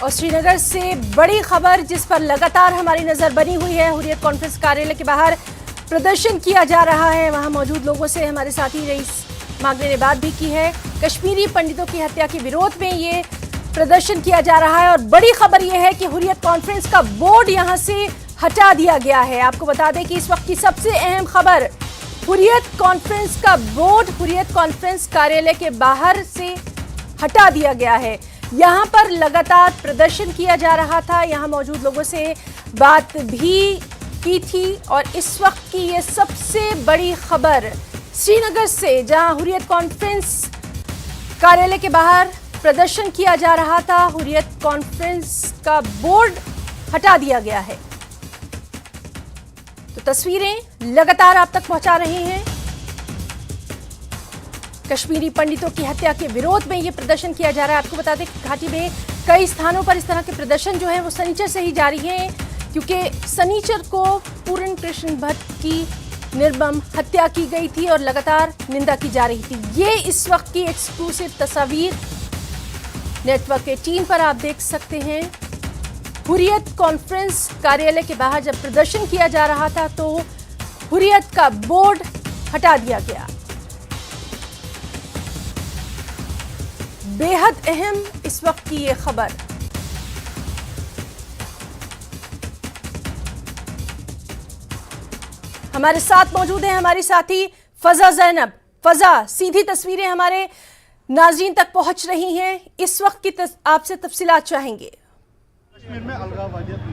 और श्रीनगर से बड़ी खबर जिस पर लगातार हमारी नजर बनी हुई है, हुर्रियत कॉन्फ्रेंस कार्यालय के बाहर प्रदर्शन किया जा रहा है। वहां मौजूद लोगों से हमारे साथी रईस मागरे ने बात भी की है। कश्मीरी पंडितों की हत्या के विरोध में ये प्रदर्शन किया जा रहा है और बड़ी खबर यह है कि हुर्रियत कॉन्फ्रेंस का बोर्ड यहां से हटा दिया गया है। आपको बता दें कि इस वक्त की सबसे अहम खबर, हुर्रियत कॉन्फ्रेंस का बोर्ड हुर्रियत कॉन्फ्रेंस कार्यालय के बाहर से हटा दिया गया है। यहां पर लगातार प्रदर्शन किया जा रहा था, यहां मौजूद लोगों से बात भी की थी और इस वक्त की ये सबसे बड़ी खबर श्रीनगर से, जहां हुर्रियत कॉन्फ्रेंस कार्यालय के बाहर प्रदर्शन किया जा रहा था, हुर्रियत कॉन्फ्रेंस का बोर्ड हटा दिया गया है। तो तस्वीरें लगातार आप तक पहुंचा रहे हैं। कश्मीरी पंडितों की हत्या के विरोध में यह प्रदर्शन किया जा रहा है। आपको बता दें कि घाटी में कई स्थानों पर इस तरह के प्रदर्शन जो है वो शनिचर से ही जारी हैं, क्योंकि शनिचर को पूर्ण कृष्ण भट्ट की निर्मम हत्या की गई थी और लगातार निंदा की जा रही थी। ये इस वक्त की एक्सक्लूसिव तस्वीर नेटवर्क 18 पर आप देख सकते हैं। हुर्रियत कॉन्फ्रेंस कार्यालय के बाहर जब प्रदर्शन किया जा रहा था तो हुर्रियत का बोर्ड हटा दिया गया। बेहद अहम इस वक्त की ये खबर। हमारे साथ मौजूद है हमारी साथी फजा जैनब। फजा, सीधी तस्वीरें हमारे नाज़रीन तक पहुंच रही हैं, इस वक्त की आपसे तफसीलात चाहेंगे। कश्मीर में अलगाववादियत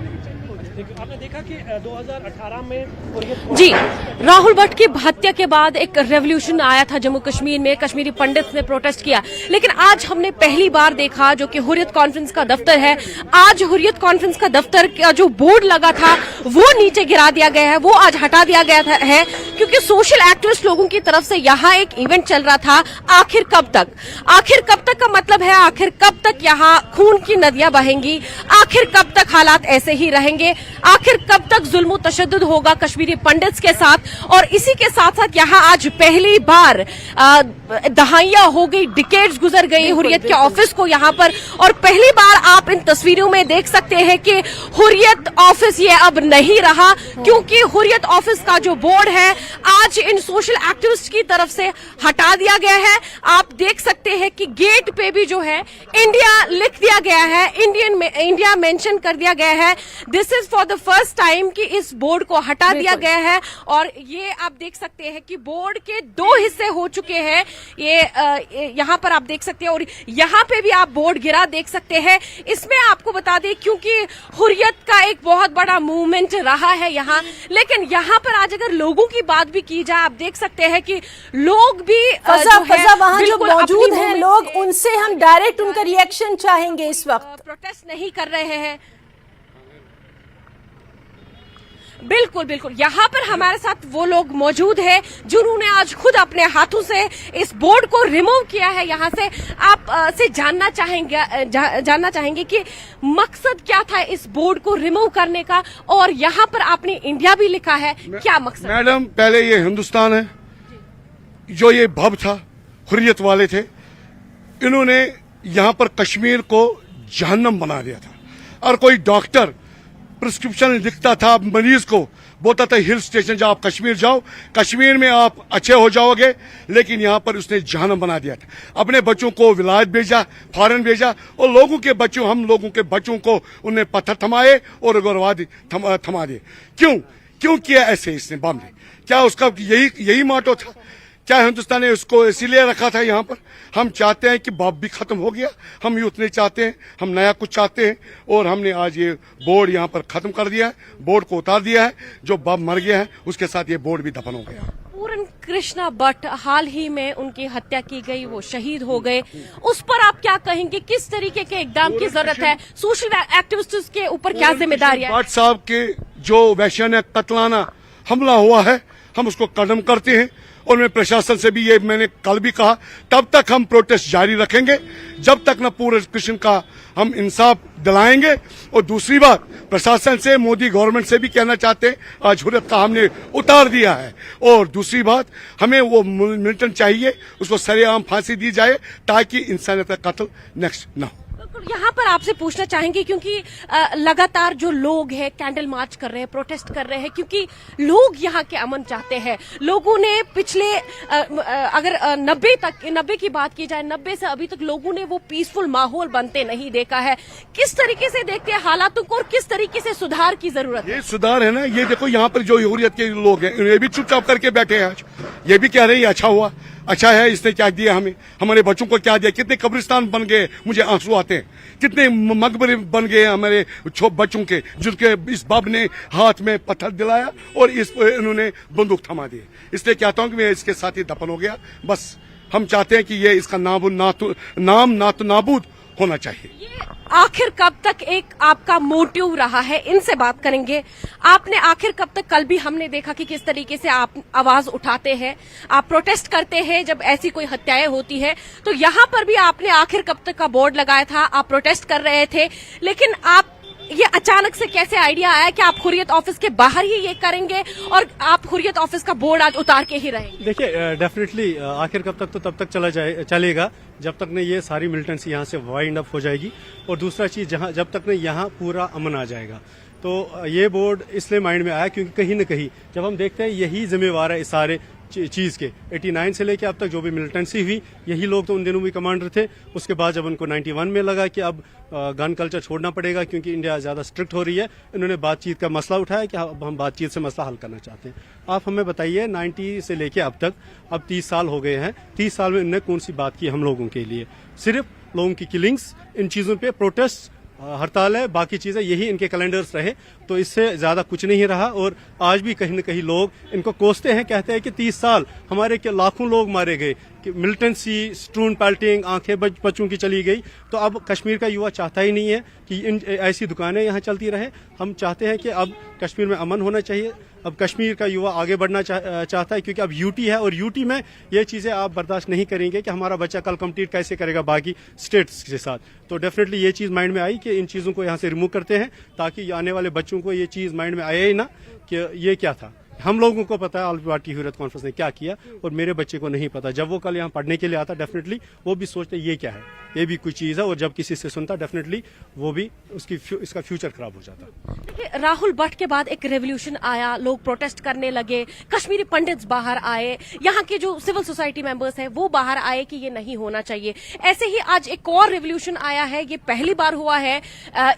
आपने देखा कि 2018 में जी, राहुल भट्ट की हत्या के बाद एक रेवोल्यूशन आया था जम्मू कश्मीर में, कश्मीरी पंडित ने प्रोटेस्ट किया, लेकिन आज हमने पहली बार देखा जो कि हुर्रियत कॉन्फ्रेंस का दफ्तर है, आज हुर्रियत कॉन्फ्रेंस का दफ्तर का जो बोर्ड लगा था वो नीचे गिरा दिया गया है, वो आज हटा दिया गया है, क्योंकि सोशल एक्टिविस्ट लोगों की तरफ से यहाँ एक इवेंट चल रहा था। आखिर कब तक, आखिर कब तक का मतलब है आखिर कब तक यहाँ खून की नदियां बहेंगी, आखिर कब तक हालात ऐसे ही रहेंगे, आखिर कब तक जुल्म तशद्दुद होगा कश्मीरी पंडित्स के साथ। और इसी के साथ साथ यहाँ आज पहली बार दहाइयां हो गई, डिकेड्स गुजर गई हुर्रियत के ऑफिस को यहाँ पर, और पहली बार आप इन तस्वीरों में देख सकते हैं कि हुर्रियत ऑफिस ये अब नहीं रहा, क्योंकि हुर्रियत ऑफिस का जो बोर्ड है आज इन सोशल एक्टिविस्ट की तरफ से हटा दिया गया है। आप देख सकते हैं कि गेट पे भी जो है इंडिया लिख दिया गया है, इंडिया मेंशन कर दिया गया है। This is for the first time कि इस बोर्ड को हटा दिया गया है। और ये आप देख सकते हैं कि बोर्ड के दो हिस्से हो चुके हैं, ये यहाँ पर आप देख सकते हैं, और यहाँ पे भी आप बोर्ड गिरा देख सकते हैं। इसमें आपको बता दें क्योंकि हुर्रियत का एक बहुत बड़ा मूवमेंट रहा है यहाँ, लेकिन यहाँ पर आज अगर लोगों की बात भी की जाए, आप देख सकते हैं कि लोग भी वहाँ जो मौजूद हैं लोग, उनसे हम डायरेक्ट उनका रिएक्शन चाहेंगे। इस वक्त प्रोटेस्ट नहीं कर रहे हैं। बिल्कुल बिल्कुल, यहाँ पर हमारे साथ वो लोग मौजूद हैं जिन्होंने आज खुद अपने हाथों से इस बोर्ड को रिमूव किया है यहाँ से। आप से जानना चाहेंगे कि मकसद क्या था इस बोर्ड को रिमूव करने का, और यहाँ पर आपने इंडिया भी लिखा है, क्या मकसद? मैडम, पहले ये हिंदुस्तान है, जो ये भव था, हुर्रियत वाले थे, इन्होंने यहाँ पर कश्मीर को जहन्नम बना दिया था। और कोई डॉक्टर प्रिस्क्रिप्शन लिखता था मरीज को, बोलता था हिल स्टेशन जाओ, आप कश्मीर जाओ, कश्मीर में आप अच्छे हो जाओगे, लेकिन यहाँ पर उसने जहन्नम बना दिया था। अपने बच्चों को विलायत भेजा, फॉरेन भेजा, और लोगों के बच्चों, हम लोगों के बच्चों को उन्हें पत्थर थमाए और उग्रवादी थमा दिए। क्यों किया ऐसे इसने बम ने? क्या उसका यही मोटो था? क्या हिंदुस्तान ने उसको इसीलिए रखा था यहाँ पर? हम चाहते हैं कि बम भी खत्म हो गया, हम यूथ नहीं चाहते हैं, हम नया कुछ चाहते हैं, और हमने आज ये बोर्ड यहाँ पर खत्म कर दिया है, बोर्ड को उतार दिया है। जो बम मर गया है उसके साथ ये बोर्ड भी दफन हो गया। पूर्ण कृष्ण भट्ट हाल ही में उनकी हत्या की गई, वो शहीद हो गए, उस पर आप क्या कहेंगे? किस तरीके के इकदाम की जरूरत है? सोशल एक्टिविस्ट के ऊपर क्या जिम्मेदारी है? भट्ट साहब के जो वैश्यानिक कत्लाना हमला हुआ है, हम उसको कदम करते हैं, और मैं प्रशासन से भी, ये मैंने कल भी कहा, तब तक हम प्रोटेस्ट जारी रखेंगे जब तक न पूर्ण कृष्ण का हम इंसाफ दिलाएंगे। और दूसरी बात, प्रशासन से, मोदी गवर्नमेंट से भी कहना चाहते हैं, आज हुर्रियत का हमने उतार दिया है। और दूसरी बात, हमें वो मिलिटेंट चाहिए, उसको सरेआम फांसी दी जाए ताकि इंसानियत का कत्ल नेक्स्ट न हो। यहाँ पर आपसे पूछना चाहेंगे क्योंकि लगातार जो लोग हैं कैंडल मार्च कर रहे हैं, प्रोटेस्ट कर रहे हैं, क्योंकि लोग यहाँ के अमन चाहते हैं। लोगों ने पिछले अगर 90 की बात की जाए, 90 से अभी तक लोगों ने वो पीसफुल माहौल बनते नहीं देखा है। किस तरीके से देखते हैं हालातों को और किस तरीके से सुधार की जरूरत है? ये सुधार है ना, ये देखो यहाँ पर जो हुर्रियत के लोग हैं ये भी चुपचाप करके बैठे हैं आज। ये भी कह रहे हैं अच्छा हुआ, अच्छा है, इसने क्या दिया हमें, हमारे बच्चों को क्या दिया। कितने कब्रिस्तान बन गए, मुझे आंसू आते हैं। कितने मकबरे बन गए हमारे बच्चों के, जिनके इस बाप ने हाथ में पत्थर दिलाया और इन्होंने बंदूक थमा दी। इसलिए कहता हूं कि मैं इसके साथ ही दफन हो गया। बस हम चाहते हैं कि ये इसका नाम नाबूद होना चाहिए। आखिर कब तक एक आपका मोटिव रहा है, इनसे बात करेंगे। आपने आखिर कब तक, कल भी हमने देखा कि किस तरीके से आप आवाज उठाते हैं, आप प्रोटेस्ट करते हैं जब ऐसी कोई हत्याएं होती है, तो यहाँ पर भी आपने आखिर कब तक का बोर्ड लगाया था, आप प्रोटेस्ट कर रहे थे। लेकिन आप ये अचानक से कैसे आइडिया आया कि आप हुर्रियत ऑफिस के बाहर ही ये करेंगे और आप हुर्रियत ऑफिस का बोर्ड आज उतार के ही रहेंगे? देखिए, डेफिनेटली आखिर कब तक, तो तब तक चलेगा जब तक नहीं ये सारी मिलिटेंसी यहाँ से वाइंड अप हो जाएगी। और दूसरा चीज, जब तक नहीं यहाँ पूरा अमन आ जाएगा। तो ये बोर्ड इसलिए माइंड में आया क्योंकि कहीं न कहीं जब हम देखते हैं यही जिम्मेवार है इस सारे चीज के। 89 से लेके अब तक जो भी मिलिटेंसी हुई, यही लोग तो उन दिनों भी कमांडर थे। उसके बाद जब उनको 91 में लगा कि अब गन कल्चर छोड़ना पड़ेगा क्योंकि इंडिया ज्यादा स्ट्रिक्ट हो रही है, इन्होंने बातचीत का मसला उठाया कि अब हम बातचीत से मसला हल करना चाहते हैं। आप हमें बताइए, 90 से लेके अब तक, अब 30 साल हो गए हैं, 30 साल में इन्होंने कौन सी बात की हम लोगों के लिए? सिर्फ लोगों की किलिंग्स, इन चीजों पे प्रोटेस्ट, हड़ताल है, बाकी चीजें, यही इनके कैलेंडर्स रहे। तो इससे ज्यादा कुछ नहीं रहा। और आज भी कहीं न कहीं लोग इनको कोसते हैं, कहते हैं कि 30 साल हमारे के लाखों लोग मारे गए, कि मिलिटेंसी, स्टून पैल्टिंग, आंखें बच्चों की चली गई। तो अब कश्मीर का युवा चाहता ही नहीं है कि इन ऐसी दुकानें यहाँ चलती रहे। हम चाहते हैं कि अब कश्मीर में अमन होना चाहिए। अब कश्मीर का युवा आगे बढ़ना चाहता है क्योंकि अब यूटी है और यूटी में ये चीजें आप बर्दाश्त नहीं करेंगे कि हमारा बच्चा कल कम्पीट कैसे करेगा बाकी स्टेट्स के साथ। तो डेफिनेटली ये चीज माइंड में आई कि इन चीजों को यहाँ से रिमूव करते हैं ताकि आने वाले बच्चों को ये चीज माइंड में आए ही ना कि ये क्या था। हम लोगों को पता है ऑल पार्टी हुर्रियत कॉन्फ्रेंस ने क्या किया और मेरे बच्चे को नहीं पता। जब वो कल यहाँ पढ़ने के लिए आता, डेफिनेटली वो भी सोचते ये क्या है, ये भी कोई चीज है। और जब किसी से सुनता, डेफिनेटली वो भी इसका फ्यूचर खराब हो जाता। देखिए, राहुल भट्ट के बाद एक रेवोल्यूशन आया, लोग प्रोटेस्ट करने लगे, कश्मीरी पंडित्स बाहर आए, यहाँ के जो सिविल सोसाइटी मेंबर्स हैं वो बाहर आए कि ये नहीं होना चाहिए। ऐसे ही आज एक और रेवोल्यूशन आया है, ये पहली बार हुआ है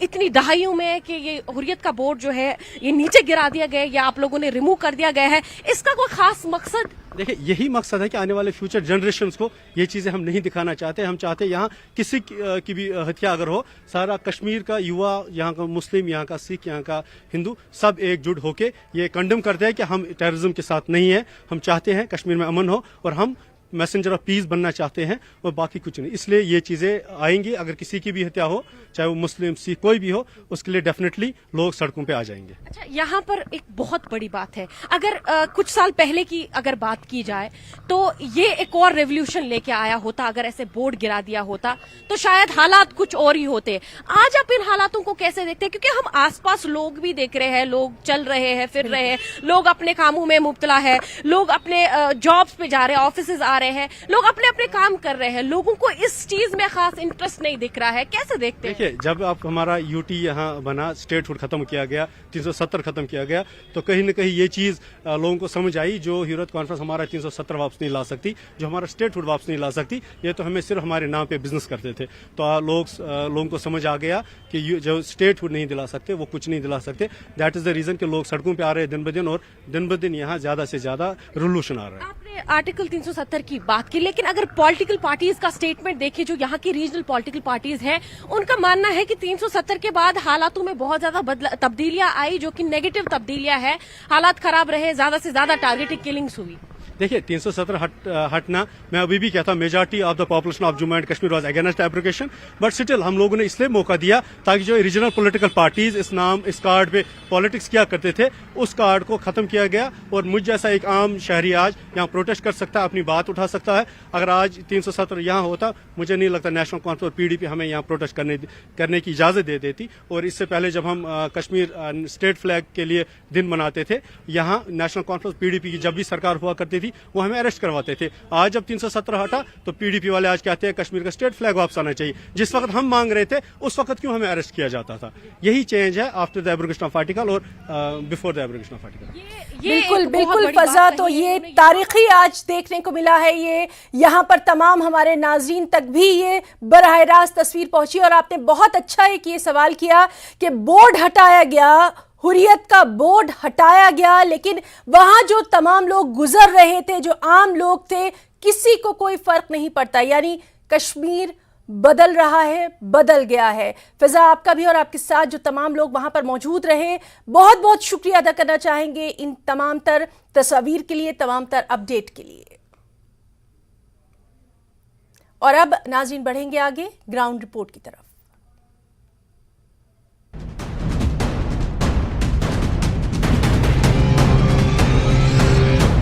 इतनी दहाइयों में कि ये हुर्रियत का बोर्ड जो है ये नीचे गिरा दिया गया या आप लोगों ने रिमूव कर दिया गया है। इसका कोई खास मकसद? देखिए, यही मकसद है कि आने वाले फ्यूचर जनरेशंस को ये चीजें हम नहीं दिखाना चाहते। हम चाहते हैं यहाँ किसी की भी हत्या अगर हो, सारा कश्मीर का युवा, यहाँ का मुस्लिम, यहाँ का सिख, यहाँ का हिंदू, सब एकजुट होके ये कंडेम करते हैं कि हम टेररिज्म के साथ नहीं है। हम चाहते हैं कश्मीर में अमन हो और हम मैसेंजर ऑफ पीस बनना चाहते हैं और बाकी कुछ नहीं। इसलिए ये चीजें आएंगी। अगर किसी की भी हत्या हो, चाहे वो मुस्लिम, सिख, कोई भी हो, उसके लिए डेफिनेटली लोग सड़कों पे आ जाएंगे। अच्छा, यहाँ पर एक बहुत बड़ी बात है। अगर कुछ साल पहले की अगर बात की जाए तो ये एक और रेवोल्यूशन लेके आया होता, अगर ऐसे बोर्ड गिरा दिया होता तो शायद हालात कुछ और ही होते। आज आप इन हालातों को कैसे देखते हैं? क्योंकि हम आसपास लोग भी देख रहे हैं, लोग चल रहे हैं, फिर रहे हैं, लोग अपने कामों में मुब्तला है, लोग अपने जॉब्स पे जा रहे हैं, ऑफिसेज आ रहे हैं, लोग अपने अपने काम कर रहे हैं। लोगों को इस चीज में खास इंटरेस्ट नहीं दिख रहा है। कैसे देखते हैं? देखिए, जब आप हमारा यूटी यहाँ बना, स्टेटहुड खत्म किया गया, 370 खत्म किया गया, तो कहीं न कहीं ये चीज लोगों को समझ आई, जो हुर्रियत कॉन्फ्रेंस हमारा 370 वापस नहीं ला सकती, जो हमारा स्टेटहुड वापस नहीं ला सकती, ये तो हमें सिर्फ हमारे नाम पे बिजनेस करते थे। तो लोगों को समझ आ गया कि जो स्टेटहुड नहीं दिला सकते वो कुछ नहीं दिला सकते। दैट इज द रीजन कि लोग सड़कों पे आ रहे हैं दिन ब दिन, और दिन ब दिन यहाँ ज्यादा से ज्यादा रिवोल्यूशन आ रहा है। आपने आर्टिकल 370 की बात की, लेकिन अगर पॉलिटिकल पार्टीज का स्टेटमेंट देखें, जो यहाँ की रीजनल पॉलिटिकल पार्टीज हैं, उनका मानना है कि 370 के बाद हालातों में बहुत ज्यादा तब्दीलियां आई, जो कि नेगेटिव तब्दीलियां हैं। हालात खराब रहे, ज्यादा से ज्यादा टारगेटेड किलिंग्स हुई। देखिए, 370 हटना, मैं अभी भी कहता हूं majority of the population of Jammu and Kashmir was against application, but still हम लोगों ने इसलिए मौका दिया ताकि जो रीजनल पॉलिटिकल पार्टीज इस कार्ड पे पॉलिटिक्स किया करते थे, उस कार्ड को खत्म किया गया। और मुझ जैसा एक आम शहरी आज यहाँ प्रोटेस्ट कर सकता है, अपनी बात उठा सकता है। अगर आज 370 यहाँ होता, मुझे नहीं लगता नेशनल कॉन्फ्रेंस और पीडीपी हमें यहाँ प्रोटेस्ट करने की इजाजत दे देती। और इससे पहले जब हम कश्मीर स्टेट फ्लैग के लिए दिन मनाते थे, यहाँ नेशनल कॉन्फ्रेंस, पीडीपी की जब भी सरकार हुआ करती थी, वो हमें अरेस्ट करवाते थे। आज जब 317 हटा तो पीडीपी वाले आज कहते हैं कश्मीर का स्टेट फ्लैग वापस आना चाहिए। जिस वक्त हम मांग रहे थे उस वक्त क्यों हमें अरेस्ट किया जाता था? यही चेंज है after the abrogation of article और before the abrogation of article. बिल्कुल बिल्कुल फजा, तो ये तारीखी आज देखने को मिला है। ये यहाँ पर तमाम हमारे नाजरीन तक भी ये बराह रास्त तस्वीर पहुंची और आपने बहुत अच्छा एक ये सवाल किया कि बोर्ड हटाया गया, हुर्रियत का बोर्ड हटाया गया, लेकिन वहां जो तमाम लोग गुजर रहे थे, जो आम लोग थे, किसी को कोई फर्क नहीं पड़ता। यानी कश्मीर बदल रहा है, बदल गया है। फिजा, आपका भी और आपके साथ जो तमाम लोग वहां पर मौजूद रहे, बहुत बहुत शुक्रिया अदा करना चाहेंगे इन तमाम तर तस्वीर के लिए, तमाम तर अपडेट के लिए। और अब नाज़रीन बढ़ेंगे आगे ग्राउंड रिपोर्ट की तरफ।